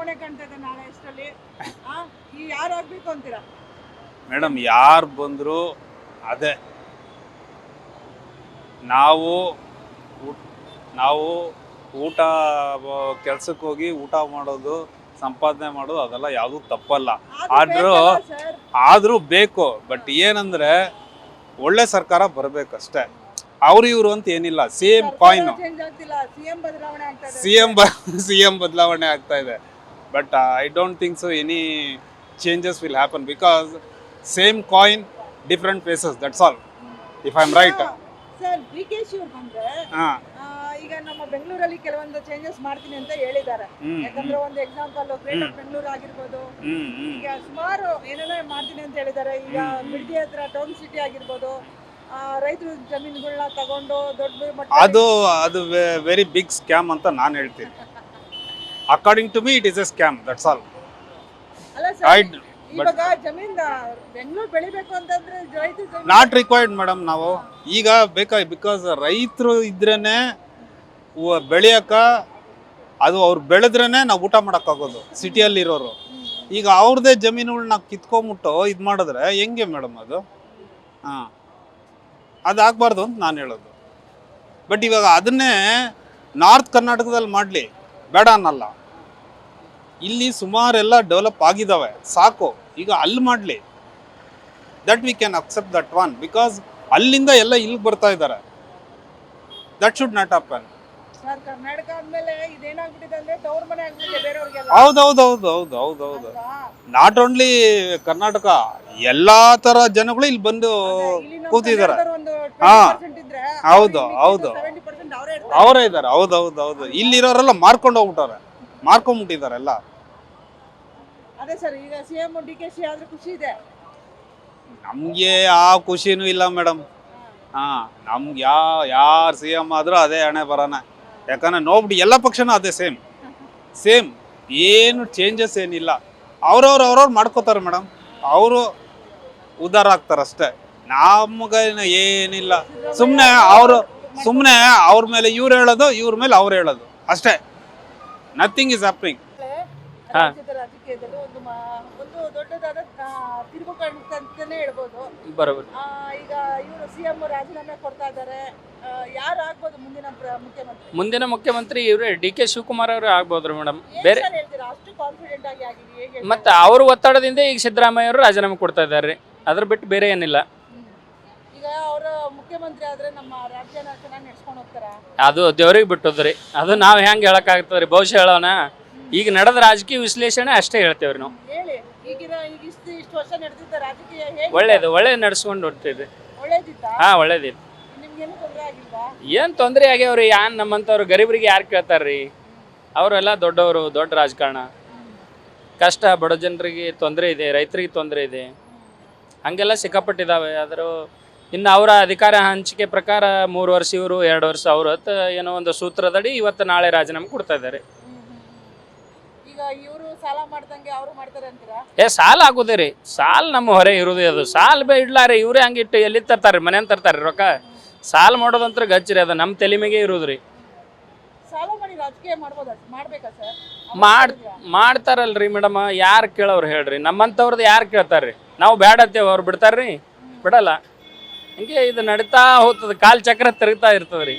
ಬದಲಾವಣೆ ಕಾಣ್ತಾ ಇದೆ ನಾಳೆ ಎಷ್ಟರಲ್ಲಿ ಯಾರು ಆಗ್ಬೇಕು ಅಂತೀರಾ? ಮೇಡಮ್ ಯಾರು ಬಂದರೂ ಅದೇ ನಾವು ಊಟ ಕೆಲ್ಸಕ್ಕೆ ಹೋಗಿ ಊಟ ಮಾಡೋದು ಸಂಪಾದನೆ ಮಾಡೋದು ಅದೆಲ್ಲ ಯಾವುದು ತಪ್ಪಲ್ಲ. ಆದರೂ ಬೇಕು. ಬಟ್ ಏನಂದ್ರೆ ಒಳ್ಳೆ ಸರ್ಕಾರ ಬರಬೇಕಷ್ಟೇ. ಅವ್ರು ಇವರು ಅಂತ ಏನಿಲ್ಲ. ಸೇಮ್ ಕಾಯಿನ್ ಸಿಎಂ ಬದಲಾವಣೆ ಆಗ್ತಾ ಇದೆ. But I don't think so any changes will happen because same coin different faces, that's all. If I am right. Sir DKShi ಅವರು ಬಂದ್ರೆ ಈಗ ನಮ್ಮ ಬೆಂಗಳೂರಲ್ಲಿ ಕೆಲವೊಂದು ಚೇಂಜಸ್ ಮಾಡ್ತೀನಿ ಅಂತ ಹೇಳಿದ್ದಾರೆ. ಯಾಕಂದ್ರೆ ಒಂದು ಎಕ್ಸಾಂಪಲ್ ಗ್ರೇಟರ್ ಬೆಂಗಳೂರು ಆಗಿರ್ಬೋದು, ಈಗ ಸುಮಾರು ಏನೇನೋ ಮಾಡ್ತೀನಿ ಅಂತ ಹೇಳಿದ್ದಾರೆ. ಈಗ ಬಿಡದಿ ಹತ್ರ ಟೌನ್ ಸಿಟಿ ಆಗಿರ್ಬೋದು, ರೈತರು ಜಮೀನುಗಳನ್ನ ತಗೊಂಡು ದೊಡ್ಡ ಮಟ್ಟ ಅದು ವೆರಿ ಬಿಗ್ ಸ್ಕ್ಯಾಮ್ ಅಂತ ನಾನು ಹೇಳ್ತೀನಿ. According to me it is a scam, that's all. ಅಲ್ಲ ಸರ್, ಇವಾಗ ಜಮೀನ್ ಬೆಂಗಳೂರು ಬೆಳಿಬೇಕು ಅಂತಂದ್ರೆ ರೈತರು ನಾಟ್ ರಿಕ್ವೈರ್ಡ್ ಮೇಡಮ್. ನಾವು ಈಗ ಬಿಕಾಸ್ ರೈತರು ಇದ್ರೇನೆ ಬೆಳೆಯಕ, ಅದು ಅವ್ರು ಬೆಳೆದ್ರೇನೆ ನಾವು ಊಟ ಮಾಡೋಕ್ಕಾಗೋದು ಸಿಟಿಯಲ್ಲಿ ಇರೋರು. ಈಗ ಅವ್ರದ್ದೇ ಜಮೀನುಗಳನ್ನ ಕಿತ್ಕೊಂಬಿಟ್ಟು ಇದು ಮಾಡಿದ್ರೆ ಹೆಂಗೆ ಮೇಡಮ್ ಅದು? ಅದು ಆಗಬಾರ್ದು ಅಂತ ನಾನು ಹೇಳೋದು. ಬಟ್ ಇವಾಗ ಅದನ್ನೇ ನಾರ್ತ್ ಕರ್ನಾಟಕದಲ್ಲಿ ಮಾಡಲಿ, ಬೇಡ ಅನ್ನಲ್ಲ. ಇಲ್ಲಿ ಸುಮಾರೆಲ್ಲ ಡೆವಲಪ್ ಆಗಿದ್ದಾವೆ, ಸಾಕು. ಈಗ ಅಲ್ಲಿ ಮಾಡಲಿ, that we can accept that one. Because ಅಲ್ಲಿಂದ ಎಲ್ಲ ಇಲ್ಲಿಗೆ ಬರ್ತಾ ಇದ್ದಾರೆ. That should not happen. Karnataka ಅಂದ್ಮೇಲೆ ಇದೇನಾಗ್ಬಿಟ್ಟಿದೆ ಅಂದ್ರೆ ತವ್ರ ಮನೆ ಆಗ್ಬಿಟ್ಟಿದೆ ಬೇರೆಯವ್ರಿಗೆಲ್ಲ. ಹೌದೌದು. ನಾಟ್ ಓನ್ಲಿ ಕರ್ನಾಟಕ, ಎಲ್ಲಾ ತರ ಜನಗಳು ಇಲ್ಲಿ ಬಂದು ಕೂತಿದ್ದಾರೆ. ಹೌದು ಅವರೇ ಇದ್ದಾರೆ. ಹೌದೌದು. ಇಲ್ಲಿರೋರೆಲ್ಲ ಮಾರ್ಕೊಂಡ್ಬಿಟ್ಟಿದ್ದಾರೆ ಎಲ್ಲ. ಅದೇ ಸರ್, ಈಗ ಸಿಎಂ ಡಿಕೆಶಿ ಆದ್ರೆ ಖುಷಿ ಇದೆ. ನಮ್ಗೆ ಆ ಖುಷಿನೂ ಇಲ್ಲ ಮೇಡಮ್. ನಮ್ಗೆ ಯಾರು ಸಿಎಂ ಆದ್ರೂ ಅದೇ ಹಣೆ ಬರೋಣ. ಯಾಕಂದ್ರೆ ನೋಡ್ಬಿಟ್ಟು ಎಲ್ಲ ಪಕ್ಷನೂ ಅದೇ ಸೇಮ್, ಏನು ಚೇಂಜಸ್ ಏನಿಲ್ಲ. ಅವ್ರವ್ರು ಮಾಡ್ಕೋತಾರೆ ಮೇಡಮ್. ಅವರು ಉದ್ಧಾರ ಆಗ್ತಾರಷ್ಟೇ. ನಮ್ಗೆ ಏನಿಲ್ಲ. ಸುಮ್ಮನೆ ಅವ್ರ ಮೇಲೆ ಇವ್ರು ಹೇಳೋದು, ಇವ್ರ ಮೇಲೆ ಅವ್ರು ಹೇಳೋದು ಅಷ್ಟೇ. Nothing is happening. ರಾಜಕೀಯದಲ್ಲಿ ಒಂದು ದೊಡ್ಡದಾದ ತಿರುಗುಕಂಡು ಅಂತಾನೆ ಹೇಳ್ಬೋದು. ಬರೋಬರ್. ಈಗ ಇವರು ಸಿಎಂ ರಾಜೀನಾಮೆ ಕೊಡ್ತಾ ಇದ್ದಾರೆ. ಯಾರು ಆಗ್ಬೋದು ಮುಂದಿನ ಮುಖ್ಯಮಂತ್ರಿ? ಇವರೇ ಡಿ.ಕೆ. ಶಿವಕುಮಾರ್ ಅವರೇ ಆಗ್ಬೋದ್ರಿ ಮೇಡಮ್. ಬೇರೆ ಅಷ್ಟು ಕಾನ್ಫಿಡೆಂಟ್ ಆಗಿ ಮತ್ತೆ ಅವ್ರ ಒತ್ತಡದಿಂದ ಈಗ ಸಿದ್ದರಾಮಯ್ಯ ಅವರು ರಾಜೀನಾಮೆ ಕೊಡ್ತಾ ಇದ್ದಾರೆ. ಅದ್ರ ಬಿಟ್ಟು ಬೇರೆ ಏನಿಲ್ಲ. ಈಗ ಅವರ ಮುಖ್ಯಮಂತ್ರಿ ಆದ್ರೆ ನಮ್ಮ ರಾಜ್ಯನ ಚೆನ್ನಾಗಿ ನಡೆಸ್ಕೊಂಡು ಹೋಗ್ತಾರ? ಅದು ದೇವ್ರಿಗೆ ಬಿಟ್ಟದ್ರಿ. ಅದು ನಾವು ಹೆಂಗೆ ಹೇಳಕ್ಕಾಗ್ತದ್ರಿ? ಬಹುಶಃ ಹೇಳೋಣ. ಈಗ ನಡೆದ ರಾಜಕೀಯ ವಿಶ್ಲೇಷಣೆ ಅಷ್ಟೇ ಹೇಳ್ತೇವ್ರಿ ನಾವು. ಇಷ್ಟು ವರ್ಷ ನಡೆದಿದ್ದ ರಾಜಕೀಯ ಒಳ್ಳೇದು ನಡೆಸ್ಕೊಂಡು ಹೊರ್ತಿದ್ರಿ. ಒಳ್ಳೇದಿತ್ತಾ? ಒಳ್ಳೇದಿತ್ತು. ನಿಮ್ಗೇನು ತೊಂದರೆ ಆಗಿಲ್ವಾ? ಏನ್ ತೊಂದರೆ ಆಗ್ಯಾವ್ರಿ? ನಮ್ಮಂತವ್ರು ಗರೀಬರಿಗೆ ಯಾರು ಕೇಳ್ತಾರ್ರಿ? ಅವರೆಲ್ಲ ದೊಡ್ಡವರು, ದೊಡ್ಡ ರಾಜಕಾರಣ. ಕಷ್ಟ ಬಡ ಜನರಿಗೆ ತೊಂದರೆ ಇದೆ, ರೈತರಿಗೆ ತೊಂದರೆ ಇದೆ, ಹಂಗೆಲ್ಲ ಸಿಕ್ಕಾಪಟ್ಟಿದ್ದಾವೆ. ಆದರೂ ಇನ್ನು ಅವರ ಅಧಿಕಾರ ಹಂಚಿಕೆ ಪ್ರಕಾರ 3 ವರ್ಷ ಇವರು, 2 ವರ್ಷ ಅವರು ಅಂತ ಏನೋ ಒಂದು ಸೂತ್ರದಡಿ ಇವತ್ತು ನಾಳೆ ರಾಜೀನಾಮೆ ಕೊಡ್ತಾ ಇದ್ದಾರೆ. ಈಗ ಇವರು ಸಾಲ ಮಾಡ್ದಂಗೆ ಅವರು ಮಾಡ್ತಾರೆ ಅಂತೀರಾ? ಸಾಲ ಆಗೋದೇ ರೀ. ಸಾಲ ನಮ್ಮ ಹೊರೆ ಇರೋದೇ. ಅದು ಸಾಲ ಇಡ್ಲಾರಿ. ಇವರೇ ಹಂಗಿಟ್ಟು ಎಲ್ಲಿ ತರ್ತಾರೆ? ಮನೇನ್ ತರ್ತಾರೆ ರೊಕ್ಕ? ಸಾಲ ಮಾಡೋದಂತ್ರ ಗಚ್ಚರಿ. ಅದು ನಮ್ಮ ತಲೆಮೆಗೆ ಇರೋದ್ರಿ. ಸಾಲ ಮಾಡಿ ರಾಜಕೀಯ ಮಾಡ್ಬೇಕಾ ಸರ್? ಮಾಡ್ತಾರಲ್ರಿ ಮೇಡಮ್. ಯಾರು ಕೇಳೋರು ಹೇಳ್ರಿ? ನಮ್ಮಂಥವ್ರದ್ದು ಯಾರು ಕೇಳ್ತಾರ್ರಿ? ನಾವು ಬೇಡತ್ತೇವೆ, ಅವ್ರು ಬಿಡ್ತಾರ್ರಿ? ಬಿಡಲ್ಲ. ಹಿಂಗೆ ಇದು ನಡೀತಾ ಹೋಗ್ತದೆ, ಕಾಲ್ ಚಕ್ರ ತಿರುಗ್ತಾ ಇರ್ತದ್ರಿ.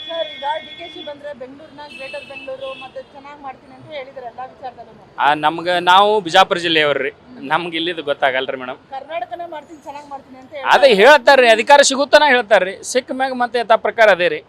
ಸರ್, ಈಗ ಡಿಕೆಶಿ ಬಂದ್ರೆ ಬೆಂಗಳೂರಿನ ಗ್ರೇಟರ್ ಬೆಂಗಳೂರು ಮತ್ತೆ ಚೆನ್ನಾಗಿ ಮಾಡ್ತೀನಿ ಅಂತ ಹೇಳಿದಾರೆ ಎಲ್ಲಾ ವಿಚಾರದಲ್ಲೂ. ನಾವು ಬಿಜಾಪುರ ಜಿಲ್ಲೆಯವ್ರಿ. ನಮ್ಗೆ ಇಲ್ಲಿದು ಗೊತ್ತಾಗಲ್ರಿ ಮೇಡಮ್. ಕರ್ನಾಟಕನೇ ಮಾಡ್ತೀನಿ, ಚೆನ್ನಾಗಿ ಮಾಡ್ತೀನಿ ಅಂತ ಅದೇ ಹೇಳ್ತಾರ್ರಿ. ಅಧಿಕಾರ ಸಿಗುತ್ತಾನ ಹೇಳ್ತಾರ್ರಿ. ಸಿಕ್ಕ ಮ್ಯಾಗ ಮತ್ತೆ ಯಥಾ ಪ್ರಕಾರ ಅದೇ ರೀ.